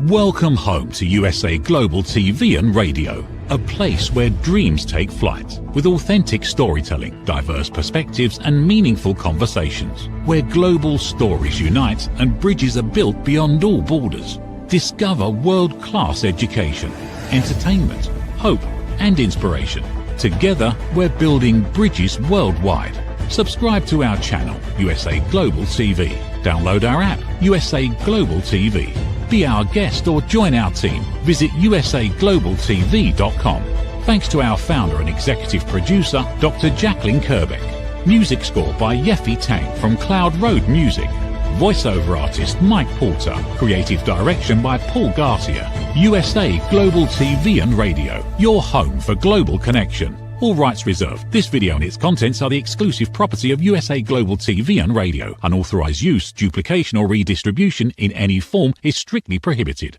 Welcome home to USA Global TV and Radio, a place where dreams take flight, with authentic storytelling, diverse perspectives and meaningful conversations, where global stories unite and bridges are built beyond all borders. Discover world-class education, entertainment, hope and inspiration. Together, we're building bridges worldwide. Subscribe to our channel, USA Global TV. Download our app, USA Global TV. Be our guest or join our team. Visit usaglobaltv.com. Thanks to our founder and executive producer, Dr. Jacalyn Kerbeck. Music score by Yeffy Tang from Cloud Road Music. Voiceover artist Mike Porter. Creative direction by Paul Garcia. USA Global TV and Radio, your home for global connection. All rights reserved. This video and its contents are the exclusive property of USA Global TV and Radio. Unauthorized use, duplication or redistribution in any form is strictly prohibited.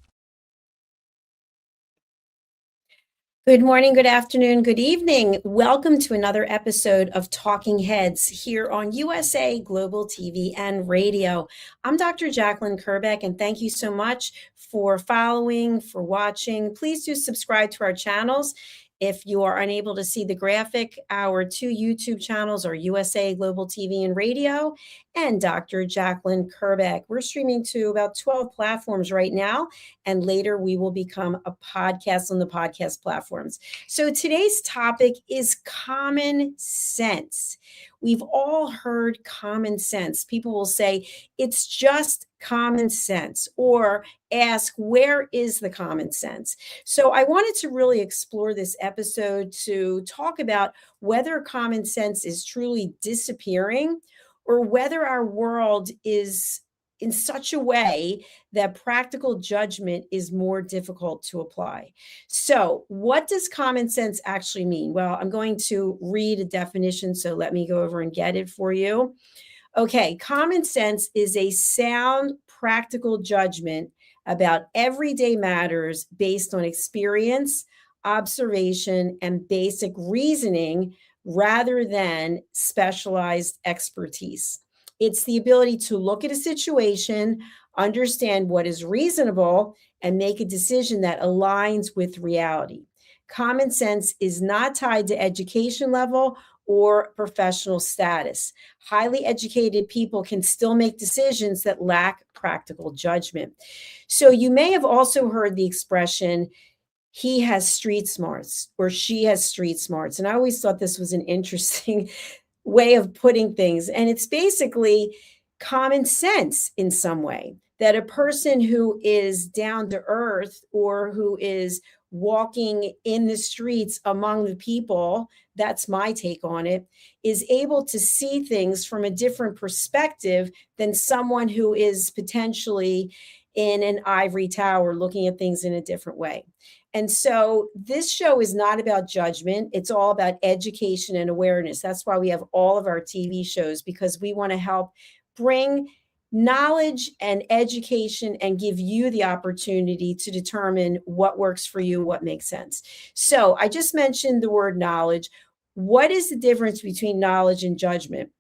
Good morning, good afternoon, good evening. Welcome to another episode of Talking Heads here on USA Global TV and Radio. I'm Dr. Jacalyn Kerbeck, and thank you so much for following, for watching. Please do subscribe to our channels. If you are unable to see the graphic, our two YouTube channels are USA Global TV and Radio and Dr. Jacalyn Kerbeck. We're streaming to about 12 platforms right now, and later we will become a podcast on the podcast platforms. So today's topic is common sense. We've all heard common sense. People will say, it's just common sense, or ask, where is the common sense? So I wanted to really explore this episode to talk about whether common sense is truly disappearing or whether our world is in such a way that practical judgment is more difficult to apply. So what does common sense actually mean? Well, I'm going to read a definition, so let me go over and get it for you. Okay, common sense is a sound, practical judgment about everyday matters based on experience, observation, and basic reasoning rather than specialized expertise. It's the ability to look at a situation, understand what is reasonable, and make a decision that aligns with reality. Common sense is not tied to education level or professional status. Highly educated people can still make decisions that lack practical judgment. So you may have also heard the expression, he has street smarts or she has street smarts. And I always thought this was an interesting way of putting things. And it's basically common sense in some way, that a person who is down to earth or who is walking in the streets among the people, that's my take on it, is able to see things from a different perspective than someone who is potentially in an ivory tower looking at things in a different way. And so this show is not about judgment. It's all about education and awareness. That's why we have all of our TV shows, because we want to help bring knowledge and education and give you the opportunity to determine what works for you, what makes sense. So I just mentioned the word knowledge. What is the difference between knowledge and judgment?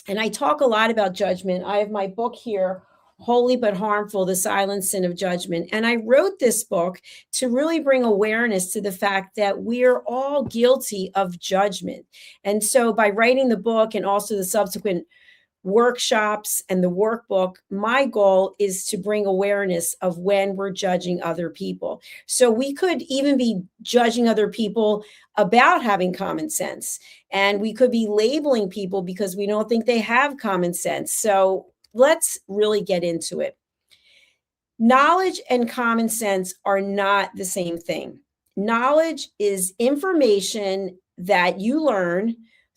And I talk a lot about judgment. I have my book here, Holy But Harmful, The Silent Sin of Judgment. And I wrote this book to really bring awareness to the fact that we are all guilty of judgment. And so by writing the book and also the subsequent workshops and the workbook, my goal is to bring awareness of when we're judging other people. So we could even be judging other people about having common sense, and we could be labeling people because we don't think they have common sense. So let's really get into it. Knowledge and common sense are not the same thing. Knowledge is information that you learn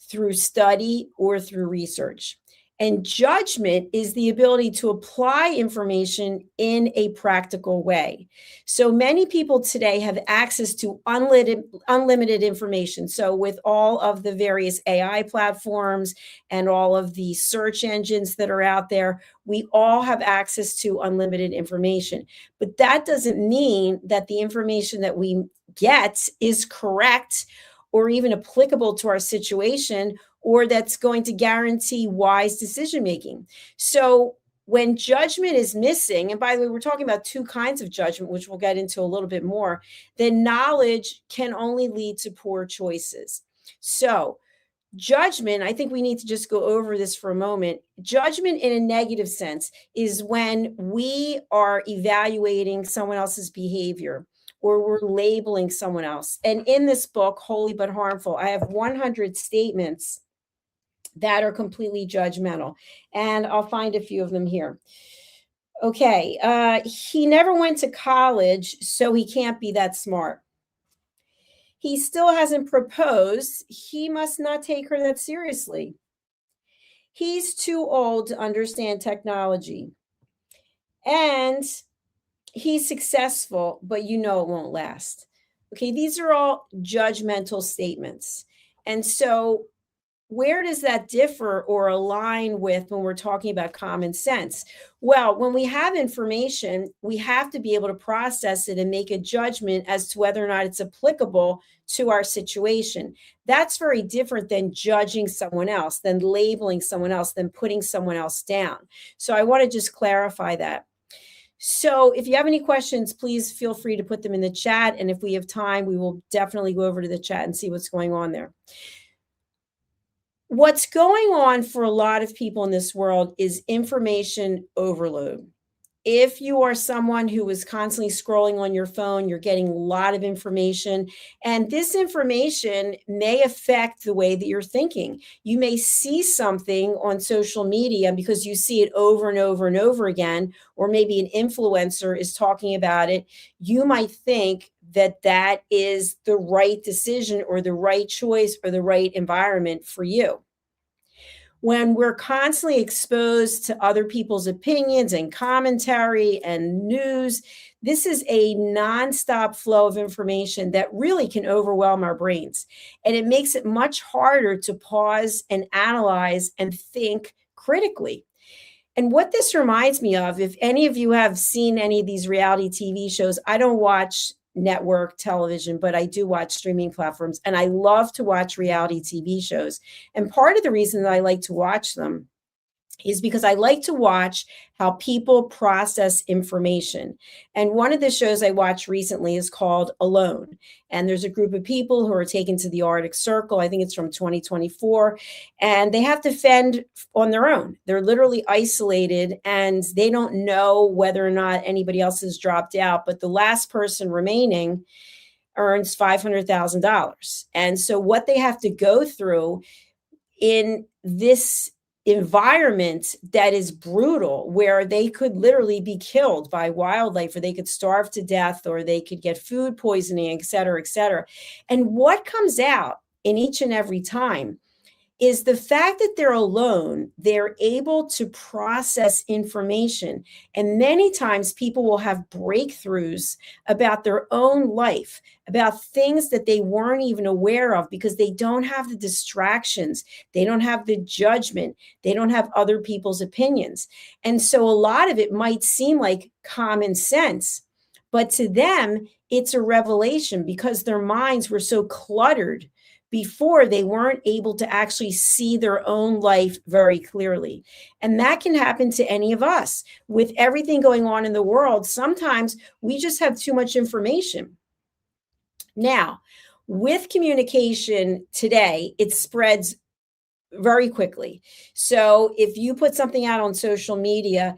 through study or through research. And judgment is the ability to apply information in a practical way. So many people today have access to unlimited information. So with all of the various AI platforms and all of the search engines that are out there, we all have access to unlimited information. But that doesn't mean that the information that we get is correct or even applicable to our situation, or that's going to guarantee wise decision making. So When judgment is missing, and by the way, we're talking about two kinds of judgment, which we'll get into a little bit more, then knowledge can only lead to poor choices. So, judgment, I think we need to just go over this for a moment. Judgment in a negative sense is when we are evaluating someone else's behavior or we're labeling someone else. And in this book, Holy but Harmful, I have 100 statements that are completely judgmental. And I'll find a few of them here. Okay, he never went to college, so he can't be that smart. He still hasn't proposed. He must not take her that seriously. He's too old to understand technology. And he's successful, but you know it won't last. Okay, these are all judgmental statements. And so where does that differ or align with when we're talking about common sense? Well, when we have information, we have to be able to process it and make a judgment as to whether or not it's applicable to our situation. That's very different than judging someone else, than labeling someone else, than putting someone else down. So I want to just clarify that. So if you have any questions, please feel free to put them in the chat. And if we have time, we will definitely go over to the chat and see what's going on there. What's going on for a lot of people in this world is information overload. If you are someone who is constantly scrolling on your phone, you're getting a lot of information, and this information may affect the way that you're thinking. You may see something on social media because you see it over and over and over again, or maybe an influencer is talking about it. You might think that that is the right decision or the right choice or the right environment for you. When we're constantly exposed to other people's opinions and commentary and news, this is a nonstop flow of information that really can overwhelm our brains. And it makes it much harder to pause and analyze and think critically. And what this reminds me of, if any of you have seen any of these reality TV shows, I don't watch network television, but I do watch streaming platforms, and I love to watch reality TV shows. And part of the reason that I like to watch them is because I like to watch how people process information. And one of the shows I watched recently is called Alone. And there's a group of people who are taken to the Arctic Circle. I think it's from 2024. And they have to fend on their own. They're literally isolated and they don't know whether or not anybody else has dropped out. But the last person remaining earns $500,000. And so what they have to go through in this environment that is brutal, where they could literally be killed by wildlife, or they could starve to death, or they could get food poisoning, et cetera, et cetera. And what comes out in each and every time is the fact that they're alone, they're able to process information. And many times people will have breakthroughs about their own life, about things that they weren't even aware of because they don't have the distractions. They don't have the judgment. They don't have other people's opinions. And so a lot of it might seem like common sense, but to them, it's a revelation because their minds were so cluttered before. They weren't able to actually see their own life very clearly. And that can happen to any of us. With everything going on in the world, sometimes we just have too much information. Now, with communication today, it spreads very quickly. So if you put something out on social media,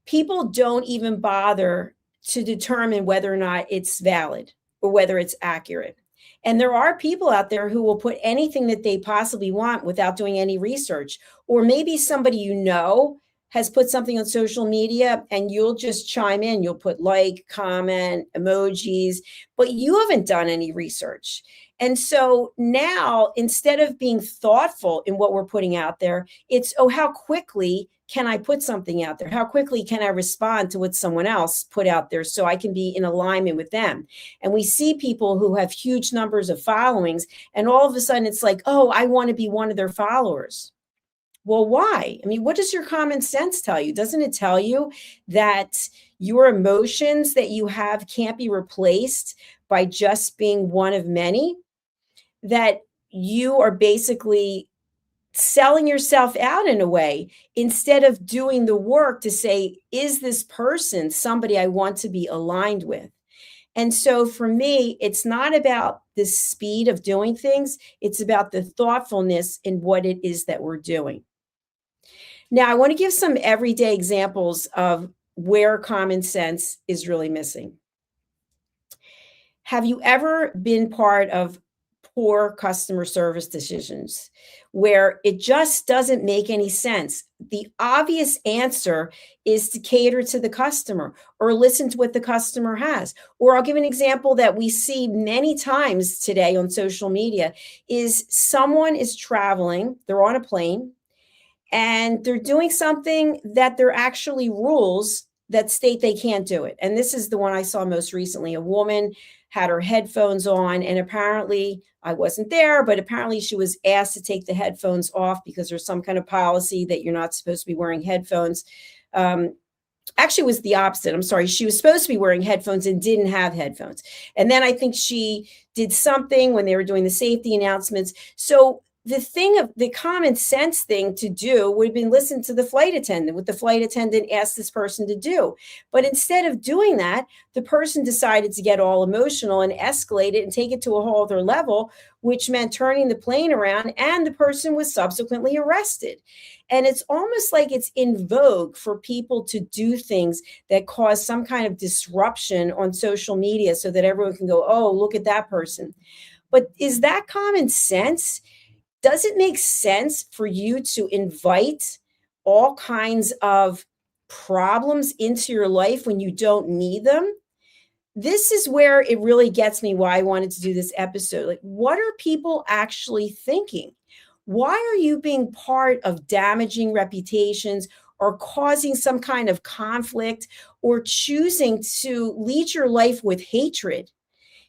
people don't even bother to determine whether or not it's valid or whether it's accurate. And there are people out there who will put anything that they possibly want without doing any research. Or maybe somebody you know has put something on social media and you'll just chime in. You'll put like, comment, emojis, but you haven't done any research. And so now, instead of being thoughtful in what we're putting out there, it's, oh, how quickly can I put something out there? How quickly can I respond to what someone else put out there so I can be in alignment with them? And we see people who have huge numbers of followings, and all of a sudden it's like, oh, I want to be one of their followers. Well, why? I mean, what does your common sense tell you? Doesn't it tell you that your emotions that you have can't be replaced by just being one of many? That you are basically selling yourself out in a way instead of doing the work to say, is this person somebody I want to be aligned with? And so for me, it's not about the speed of doing things, it's about the thoughtfulness in what it is that we're doing. Now, I want to give some everyday examples of where common sense is really missing. Have you ever been part of poor customer service decisions where it just doesn't make any sense? The obvious answer is to cater to the customer or listen to what the customer has. Or I'll give an example that we see many times today on social media is someone is traveling, they're on a plane, and they're doing something that there are actually rules that state they can't do it. And this is the one I saw most recently. A woman had her headphones on, and apparently I wasn't there, but apparently she was asked to take the headphones off because there's some kind of policy that you're not supposed to be wearing headphones. Actually, it was the opposite. I'm sorry. She was supposed to be wearing headphones and didn't have headphones. And then I think she did something when they were doing the safety announcements. So the common sense thing to do would have been listen to the flight attendant, what the flight attendant asked this person to do. But instead of doing that, the person decided to get all emotional and escalate it and take it to a whole other level, which meant turning the plane around, and the person was subsequently arrested. And it's almost like it's in vogue for people to do things that cause some kind of disruption on social media so that everyone can go, oh, look at that person. But is that common sense? Does it make sense for you to invite all kinds of problems into your life when you don't need them? This is where it really gets me why I wanted to do this episode. Like, what are people actually thinking? Why are you being part of damaging reputations or causing some kind of conflict or choosing to lead your life with hatred?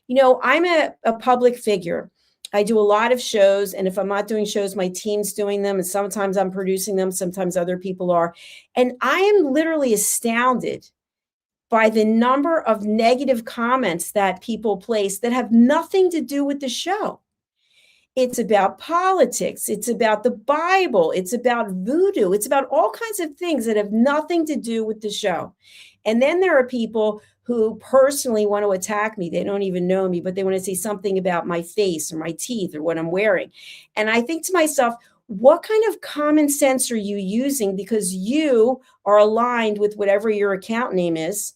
You know, I'm a public figure. I do a lot of shows, and if I'm not doing shows, my team's doing them, and sometimes I'm producing them, sometimes other people are. And I am literally astounded by the number of negative comments that people place that have nothing to do with the show. It's about politics. It's about the Bible. It's about voodoo. It's about all kinds of things that have nothing to do with the show. And then there are people who personally want to attack me. They don't even know me, but they want to say something about my face or my teeth or what I'm wearing. And I think to myself, what kind of common sense are you using because you are aligned with whatever your account name is?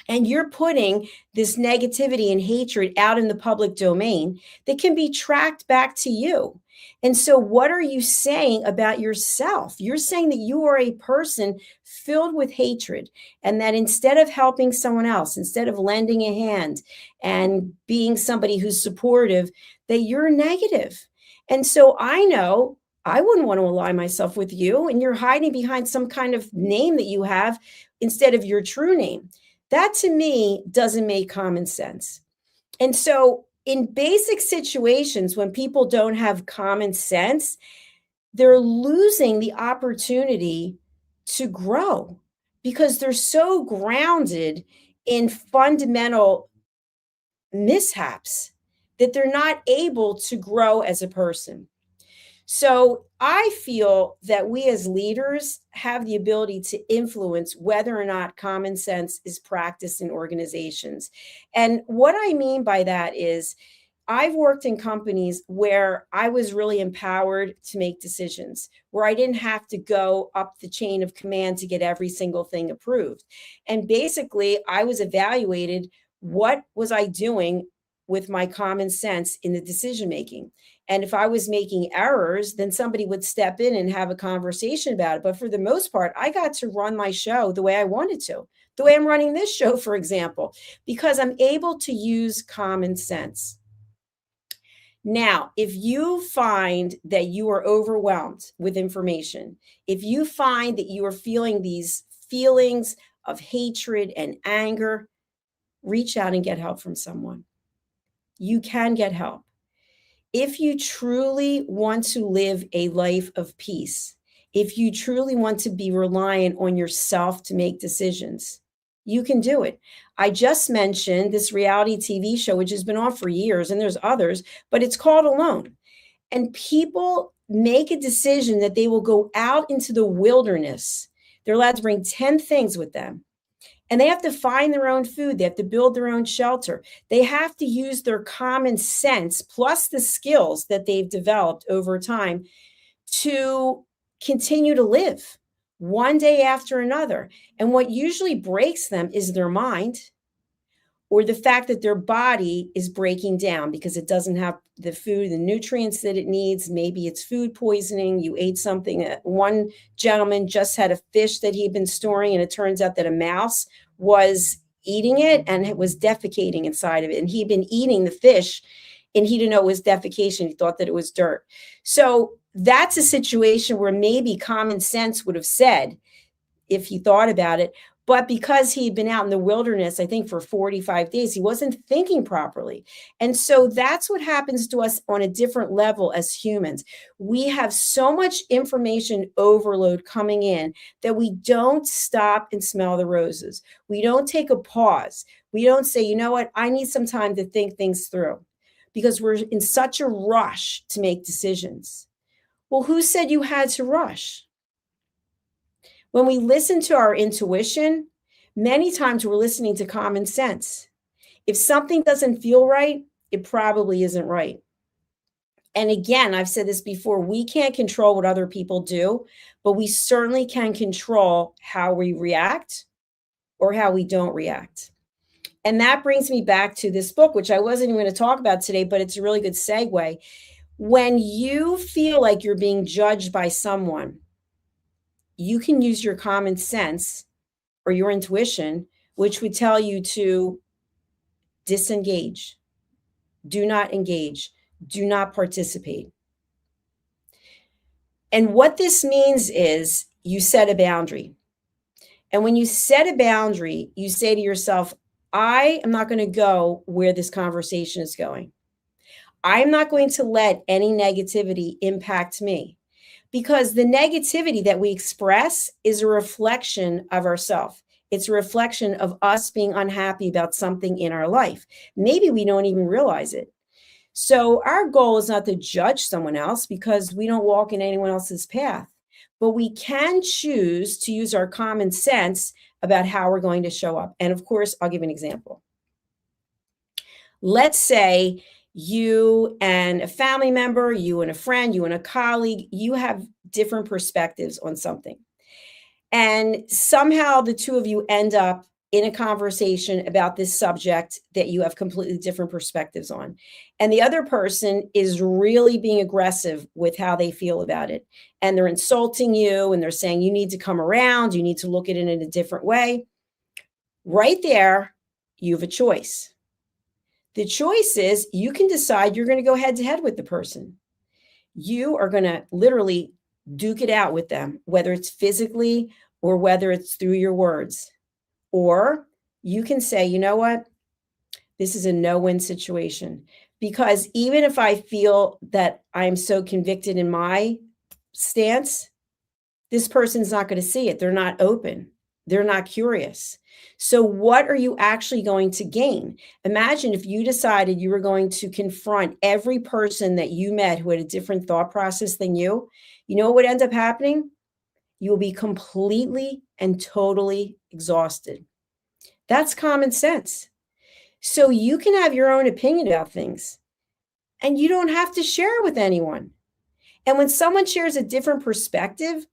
And you're putting this negativity and hatred out in the public domain that can be tracked back to you. And so, what are you saying about yourself? You're saying that you are a person filled with hatred, and that instead of helping someone else, instead of lending a hand and being somebody who's supportive, that you're negative. And so, I know I wouldn't want to align myself with you, and you're hiding behind some kind of name that you have instead of your true name. That to me doesn't make common sense. And so in basic situations, when people don't have common sense, they're losing the opportunity to grow because they're so grounded in fundamental mishaps that they're not able to grow as a person. So I feel that we as leaders have the ability to influence whether or not common sense is practiced in organizations. And what I mean by that is I've worked in companies where I was really empowered to make decisions, where I didn't have to go up the chain of command to get every single thing approved. And basically, I was evaluated, what was I doing with my common sense in the decision making? And if I was making errors, then somebody would step in and have a conversation about it. But for the most part, I got to run my show the way I wanted to, the way I'm running this show, for example, because I'm able to use common sense. Now, if you find that you are overwhelmed with information, if you find that you are feeling these feelings of hatred and anger, reach out and get help from someone. You can get help. If you truly want to live a life of peace, if you truly want to be reliant on yourself to make decisions, you can do it. I just mentioned this reality TV show, which has been on for years, and there's others, but it's called Alone. And people make a decision that they will go out into the wilderness. They're allowed to bring 10 things with them. And they have to find their own food. They have to build their own shelter. They have to use their common sense plus the skills that they've developed over time to continue to live one day after another. And what usually breaks them is their mind, or the fact that their body is breaking down because it doesn't have the food, the nutrients that it needs. Maybe it's food poisoning. You ate something. One gentleman just had a fish that he'd been storing, and it turns out that a mouse was eating it and it was defecating inside of it. And he'd been eating the fish and he didn't know it was defecation. He thought that it was dirt. So that's a situation where maybe common sense would have said, if he thought about it, but because he'd been out in the wilderness, I think for 45 days, he wasn't thinking properly. And so that's what happens to us on a different level as humans. We have so much information overload coming in that we don't stop and smell the roses. We don't take a pause. We don't say, you know what, I need some time to think things through, because we're in such a rush to make decisions. Well, who said you had to rush? When we listen to our intuition, many times we're listening to common sense. If something doesn't feel right, it probably isn't right. And again, I've said this before, we can't control what other people do, but we certainly can control how we react or how we don't react. And that brings me back to this book, which I wasn't even going to talk about today, but it's a really good segue. When you feel like you're being judged by someone, you can use your common sense or your intuition, which would tell you to disengage, do not engage, do not participate. And what this means is you set a boundary. And when you set a boundary, you say to yourself, I am not going to go where this conversation is going. I'm not going to let any negativity impact me. Because the negativity that we express is a reflection of ourselves. It's a reflection of us being unhappy about something in our life. Maybe we don't even realize it. So our goal is not to judge someone else, because we don't walk in anyone else's path. But we can choose to use our common sense about how we're going to show up. And of course, I'll give an example. Let's say you and a family member, you and a friend, you and a colleague, you have different perspectives on something. And somehow the two of you end up in a conversation about this subject that you have completely different perspectives on. And the other person is really being aggressive with how they feel about it. And they're insulting you, and they're saying, you need to come around, you need to look at it in a different way. Right there, you have a choice. The choice is you can decide you're going to go head to head with the person. You are going to literally duke it out with them, whether it's physically or whether it's through your words. Or you can say, you know what? This is a no-win situation. Because even if I feel that I'm so convicted in my stance, this person's not going to see it. They're not open. They're not curious. So what are you actually going to gain? Imagine if you decided you were going to confront every person that you met who had a different thought process than you. You know what would end up happening? You will be completely and totally exhausted. That's common sense. So you can have your own opinion about things, and you don't have to share it with anyone. And when someone shares a different perspective,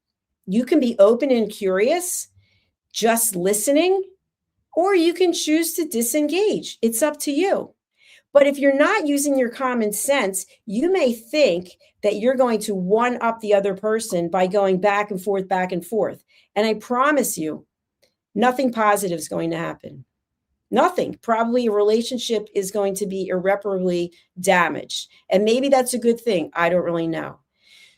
you can be open and curious, just listening, or you can choose to disengage. It's up to you. But if you're not using your common sense, you may think that you're going to one up the other person by going back and forth, back and forth. And I promise you, nothing positive is going to happen. Nothing. Probably a relationship is going to be irreparably damaged. And maybe that's a good thing. I don't really know.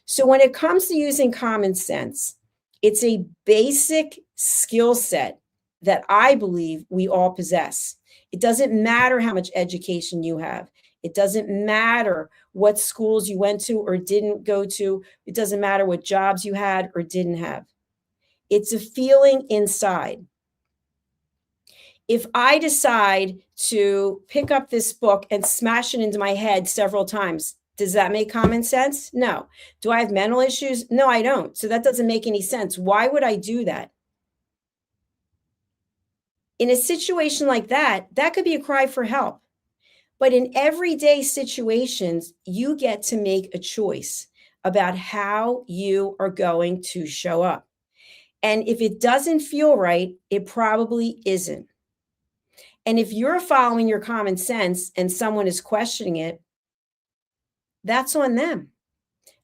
So when it comes to using common sense, it's a basic skill set that I believe we all possess. It doesn't matter how much education you have. It doesn't matter what schools you went to or didn't go to. It doesn't matter what jobs you had or didn't have. It's a feeling inside. If I decide to pick up this book and smash it into my head several times, Does that make common sense? No. Do I have mental issues? No, I don't. So that doesn't make any sense. Why would I do that? In a situation like that, that could be a cry for help. But in everyday situations, you get to make a choice about how you are going to show up. And if it doesn't feel right, it probably isn't. And if you're following your common sense and someone is questioning it, that's on them.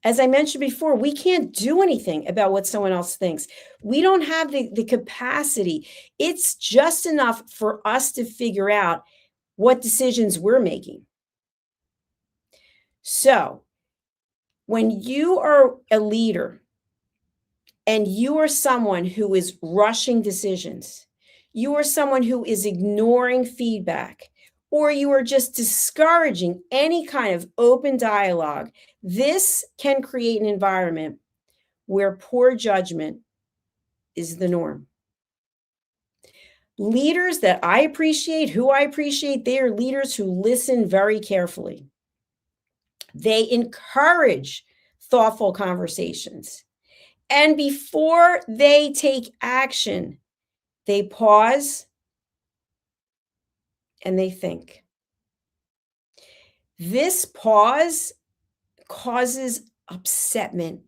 As I mentioned before, we can't do anything about what someone else thinks. We don't have the capacity. It's just enough for us to figure out what decisions we're making. So, when you are a leader and you are someone who is rushing decisions, you are someone who is ignoring feedback, or you are just discouraging any kind of open dialogue, this can create an environment where poor judgment is the norm. Leaders that I appreciate, who I appreciate, they are leaders who listen very carefully. They encourage thoughtful conversations. And before they take action, they pause and they think. This pause causes upsetment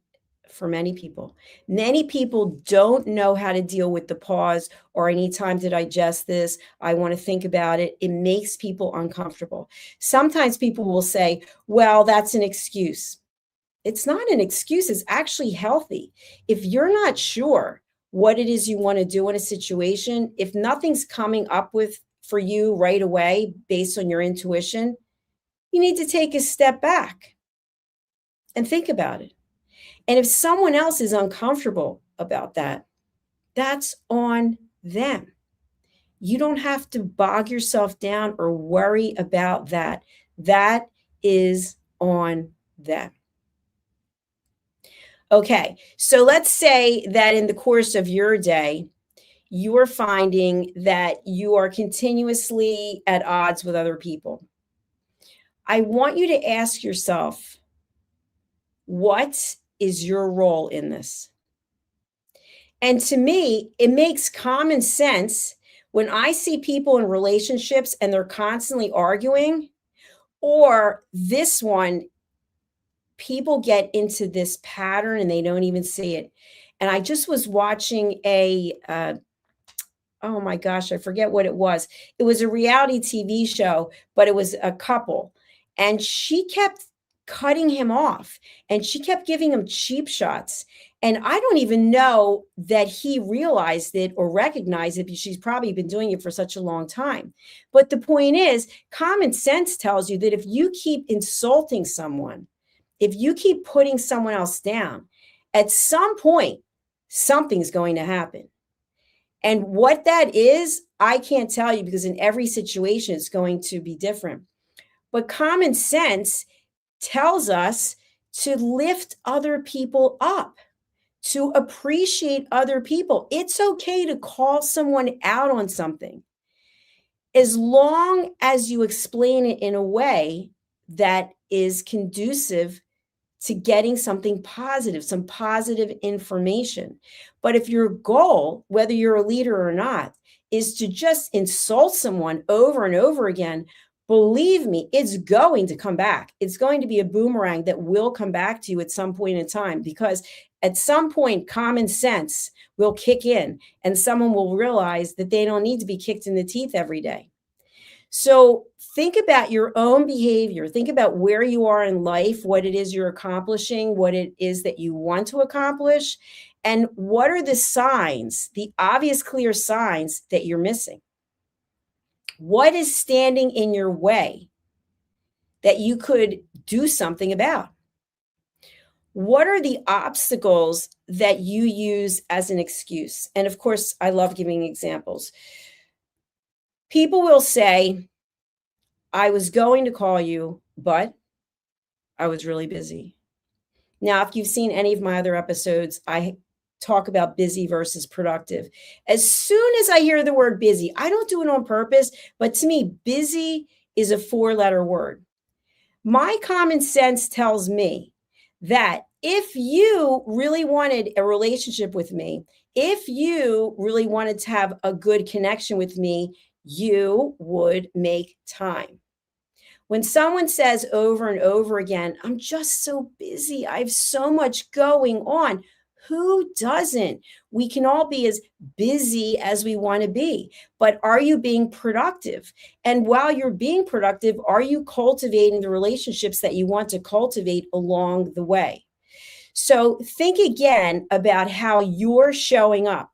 for many people. Many people don't know how to deal with the pause, or I need time to digest this. I want to think about it. It makes people uncomfortable. Sometimes people will say, well, that's an excuse. It's not an excuse. It's actually healthy. If you're not sure what it is you want to do in a situation, if nothing's coming up with for you right away based on your intuition, you need to take a step back and think about it. And if someone else is uncomfortable about that, that's on them. You don't have to bog yourself down or worry about that. That is on them. Okay, so let's say that in the course of your day, you are finding that you are continuously at odds with other people. I want you to ask yourself, what is your role in this? And to me, it makes common sense when I see people in relationships and they're constantly arguing, or this one, people get into this pattern and they don't even see it. And I just was watching oh my gosh, I forget what it was. It was a reality TV show, but it was a couple. And she kept cutting him off and she kept giving him cheap shots. And I don't even know that he realized it or recognized it because she's probably been doing it for such a long time. But the point is, common sense tells you that if you keep insulting someone, if you keep putting someone else down, at some point, something's going to happen. And what that is, I can't tell you because in every situation, it's going to be different. But common sense tells us to lift other people up, to appreciate other people. It's okay to call someone out on something, as long as you explain it in a way that is conducive to getting something positive, some positive information. But if your goal, whether you're a leader or not, is to just insult someone over and over again, believe me, it's going to come back. It's going to be a boomerang that will come back to you at some point in time, because at some point, common sense will kick in and someone will realize that they don't need to be kicked in the teeth every day. So think about your own behavior. Think about where you are in life, what it is you're accomplishing, what it is that you want to accomplish, and what are the signs, the obvious, clear signs that you're missing. What is standing in your way that you could do something about? What are the obstacles that you use as an excuse? And of course, I love giving examples. People will say, I was going to call you, but I was really busy. Now, if you've seen any of my other episodes, I talk about busy versus productive. As soon as I hear the word busy, I don't do it on purpose, but to me, busy is a 4-letter word. My common sense tells me that if you really wanted a relationship with me, if you really wanted to have a good connection with me, you would make time. When someone says over and over again, I'm just so busy, I have so much going on. Who doesn't? We can all be as busy as we want to be, but are you being productive? And while you're being productive, are you cultivating the relationships that you want to cultivate along the way? So think again about how you're showing up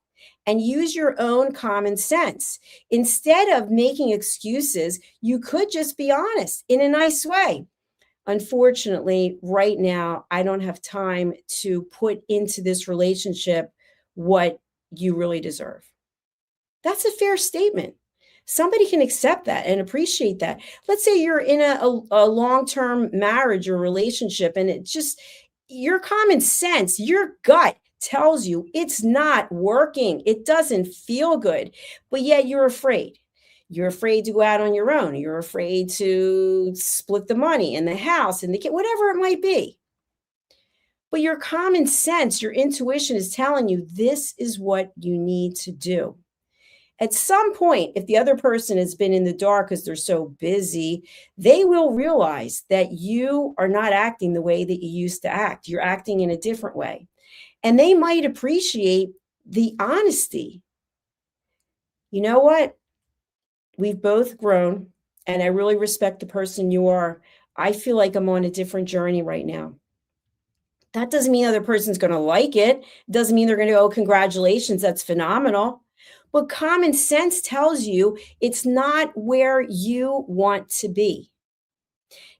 and use your own common sense. Instead of making excuses, you could just be honest in a nice way. Unfortunately, right now, I don't have time to put into this relationship what you really deserve. That's a fair statement. Somebody can accept that and appreciate that. Let's say you're in a long-term marriage or relationship, and it just, your common sense, your gut tells you it's not working. It doesn't feel good, but yet you're afraid. You're afraid to go out on your own. You're afraid to split the money and the house and the kid, whatever it might be. But your common sense, your intuition is telling you this is what you need to do. At some point, if the other person has been in the dark because they're so busy, they will realize that you are not acting the way that you used to act. You're acting in a different way. And they might appreciate the honesty. You know what? We've both grown, and I really respect the person you are. I feel like I'm on a different journey right now. That doesn't mean the other person's going to like it. Doesn't mean they're going to go, congratulations, that's phenomenal. But common sense tells you it's not where you want to be.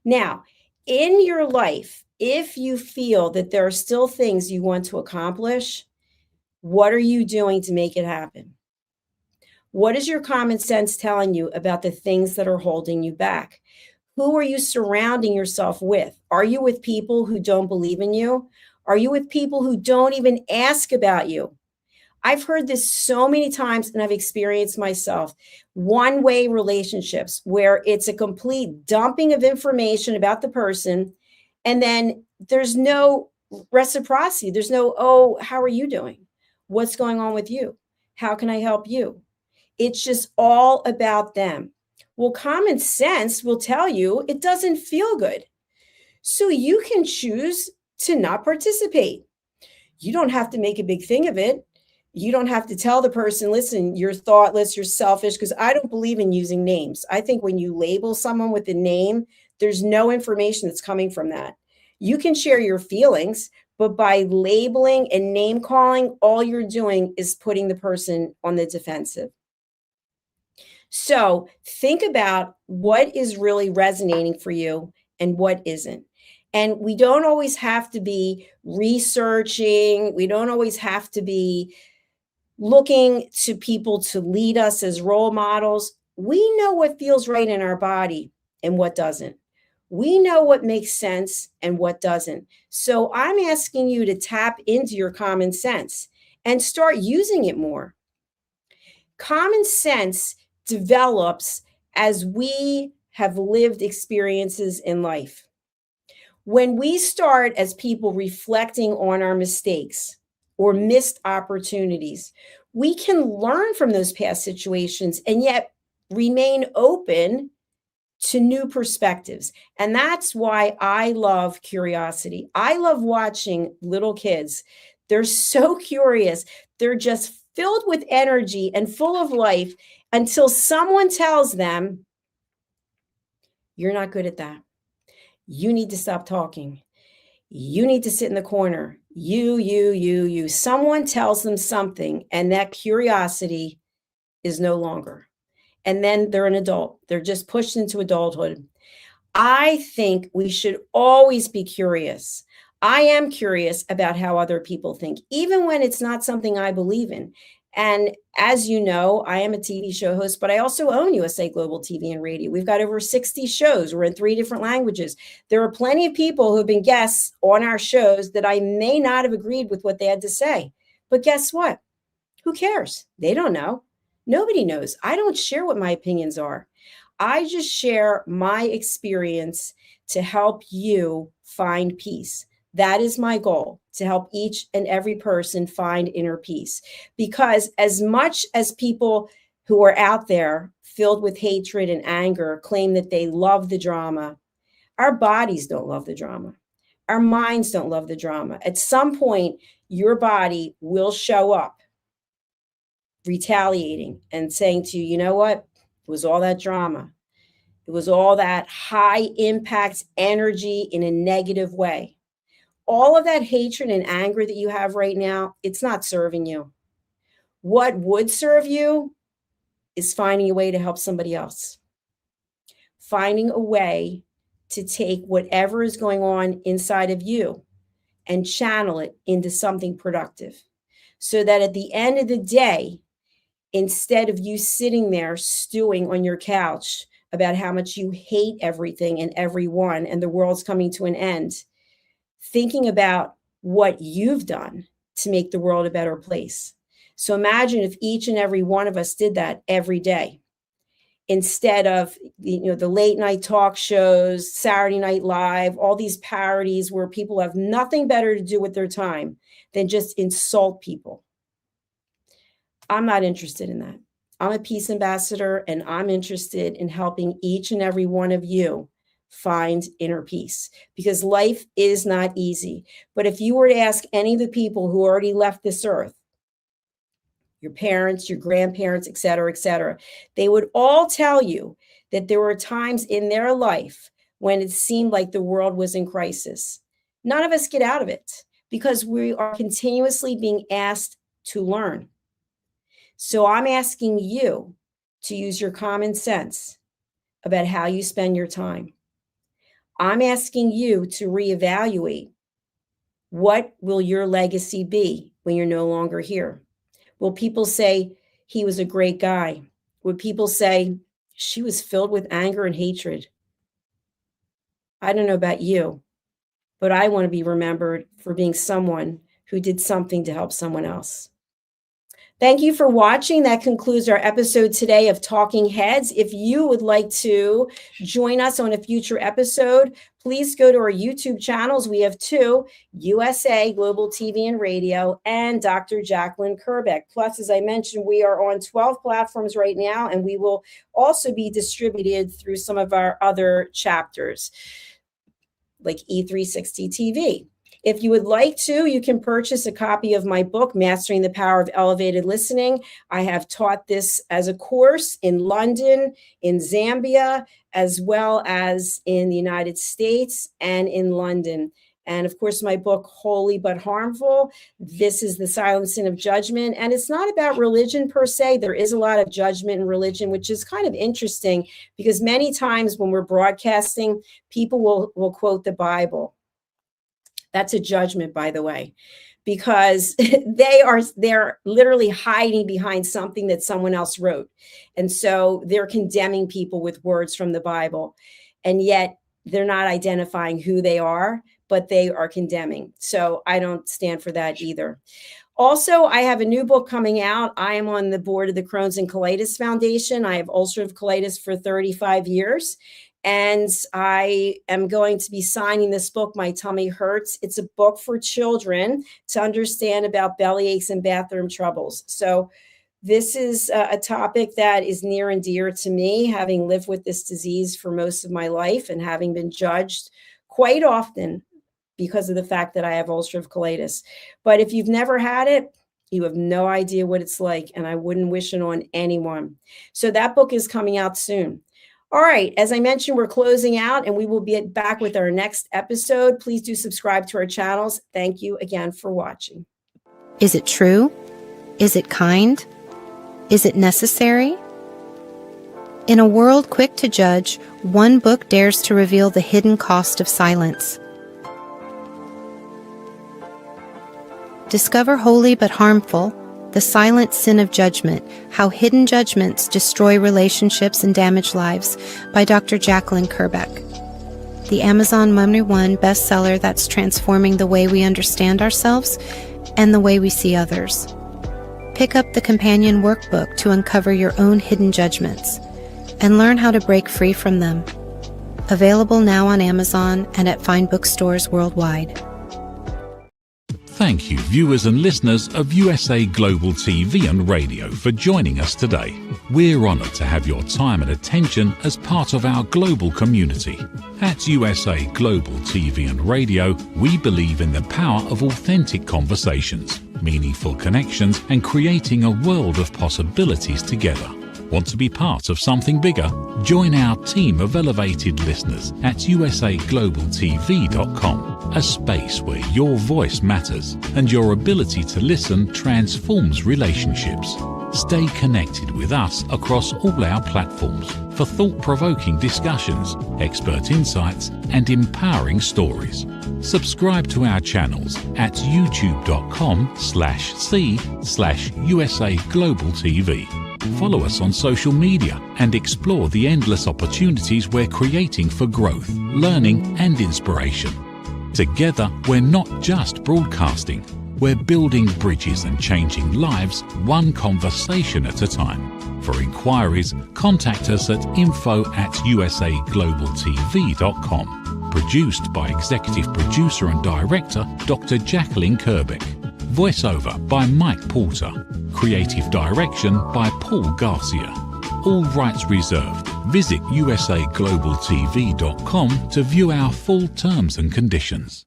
Now, in your life, if you feel that there are still things you want to accomplish, what are you doing to make it happen? What is your common sense telling you about the things that are holding you back? Who are you surrounding yourself with? Are you with people who don't believe in you? Are you with people who don't even ask about you? I've heard this so many times and I've experienced myself. One-way relationships where it's a complete dumping of information about the person, and then there's no reciprocity. There's no, oh, how are you doing? What's going on with you? How can I help you? It's just all about them. Well, common sense will tell you it doesn't feel good. So you can choose to not participate. You don't have to make a big thing of it. You don't have to tell the person, listen, you're thoughtless, you're selfish, because I don't believe in using names. I think when you label someone with a name, there's no information that's coming from that. You can share your feelings, but by labeling and name calling, all you're doing is putting the person on the defensive. So think about what is really resonating for you and what isn't. And we don't always have to be researching. We don't always have to be looking to people to lead us as role models. We know what feels right in our body and what doesn't. We know what makes sense and what doesn't. So I'm asking you to tap into your common sense and start using it more. Common sense develops as we have lived experiences in life. When we start as people reflecting on our mistakes or missed opportunities, we can learn from those past situations and yet remain open to new perspectives. And that's why I love curiosity. I love watching little kids. They're so curious. They're just filled with energy and full of life until someone tells them, you're not good at that. You need to stop talking. You need to sit in the corner. You. Someone tells them something, and that curiosity is no longer. And then they're an adult. They're just pushed into adulthood. I think we should always be curious. I am curious about how other people think, even when it's not something I believe in. And as you know, I am a TV show host, but I also own USA Global TV and Radio. We've got over 60 shows. We're in 3 different languages. There are plenty of people who have been guests on our shows that I may not have agreed with what they had to say. But guess what? Who cares? They don't know. Nobody knows. I don't share what my opinions are. I just share my experience to help you find peace. That is my goal, to help each and every person find inner peace. Because as much as people who are out there filled with hatred and anger claim that they love the drama, our bodies don't love the drama. Our minds don't love the drama. At some point, your body will show up retaliating and saying to you, you know what? It was all that drama. It was all that high impact energy in a negative way. All of that hatred and anger that you have right now, it's not serving you. What would serve you is finding a way to help somebody else. Finding a way to take whatever is going on inside of you and channel it into something productive. So that at the end of the day, instead of you sitting there stewing on your couch about how much you hate everything and everyone and the world's coming to an end, thinking about what you've done to make the world a better place. So imagine if each and every one of us did that every day, instead of the late night talk shows, Saturday Night Live, all these parodies where people have nothing better to do with their time than just insult people. I'm not interested in that. I'm a peace ambassador, and I'm interested in helping each and every one of you find inner peace, because life is not easy. But if you were to ask any of the people who already left this earth, your parents, your grandparents, et cetera, they would all tell you that there were times in their life when it seemed like the world was in crisis. None of us get out of it because we are continuously being asked to learn. So I'm asking you to use your common sense about how you spend your time. I'm asking you to reevaluate, what will your legacy be when you're no longer here? Will people say he was a great guy? Would people say she was filled with anger and hatred? I don't know about you, but I want to be remembered for being someone who did something to help someone else. Thank you for watching. That concludes our episode today of Talking Heads. If you would like to join us on a future episode, please go to our YouTube channels. We have two, USA Global TV and Radio and Dr. Jacalyn Kerbeck. Plus, as I mentioned, we are on 12 platforms right now, and we will also be distributed through some of our other chapters, like E360 TV. If you would like to, you can purchase a copy of my book, Mastering the Power of Elevated Listening. I have taught this as a course in London, in Zambia, as well as in the United States and in London. And of course, my book, Holy But Harmful, this is the silent sin of judgment. And it's not about religion per se. There is a lot of judgment in religion, which is kind of interesting because many times when we're broadcasting, people will quote the Bible. That's a judgment, by the way, because they're literally hiding behind something that someone else wrote. And so they're condemning people with words from the Bible. And yet they're not identifying who they are, but they are condemning. So I don't stand for that either. Also, I have a new book coming out. I am on the board of the Crohn's and Colitis Foundation. I have ulcerative colitis for 35 years. And I am going to be signing this book, My Tummy Hurts. It's a book for children to understand about belly aches and bathroom troubles. So this is a topic that is near and dear to me, having lived with this disease for most of my life and having been judged quite often because of the fact that I have ulcerative colitis. But if you've never had it, you have no idea what it's like, and I wouldn't wish it on anyone. So that book is coming out soon. All right, as I mentioned, we're closing out, and we will be back with our next episode. Please do subscribe to our channels. Thank you again for watching. Is it true? Is it kind? Is it necessary? In a world quick to judge, one book dares to reveal the hidden cost of silence. Discover Holy But Harmful, The Silent Sin of Judgment, How Hidden Judgments Destroy Relationships and Damage Lives by Dr. Jacalyn Kerbeck. The Amazon #1 bestseller that's transforming the way we understand ourselves and the way we see others. Pick up the companion workbook to uncover your own hidden judgments. and learn how to break free from them. Available now on Amazon and at fine bookstores worldwide. Thank you, viewers and listeners of USA Global TV and Radio, for joining us today. We're honoured to have your time and attention as part of our global community. At USA Global TV and Radio, we believe in the power of authentic conversations, meaningful connections, and creating a world of possibilities together. Want to be part of something bigger? Join our team of elevated listeners at usaglobaltv.com, a space where your voice matters and your ability to listen transforms relationships. Stay connected with us across all our platforms for thought-provoking discussions, expert insights, and empowering stories. Subscribe to our channels at youtube.com/c/USA Global TV. Follow us on social media and explore the endless opportunities we're creating for growth, learning, and inspiration. Together, we're not just broadcasting, we're building bridges and changing lives one conversation at a time. For inquiries, contact us at info@usaglobaltv.com. Produced by Executive Producer and Director Dr. Jacalyn Kerbeck. Voiceover by Mike Porter. Creative direction by Paul Garcia. All rights reserved. Visit usaglobaltv.com to view our full terms and conditions.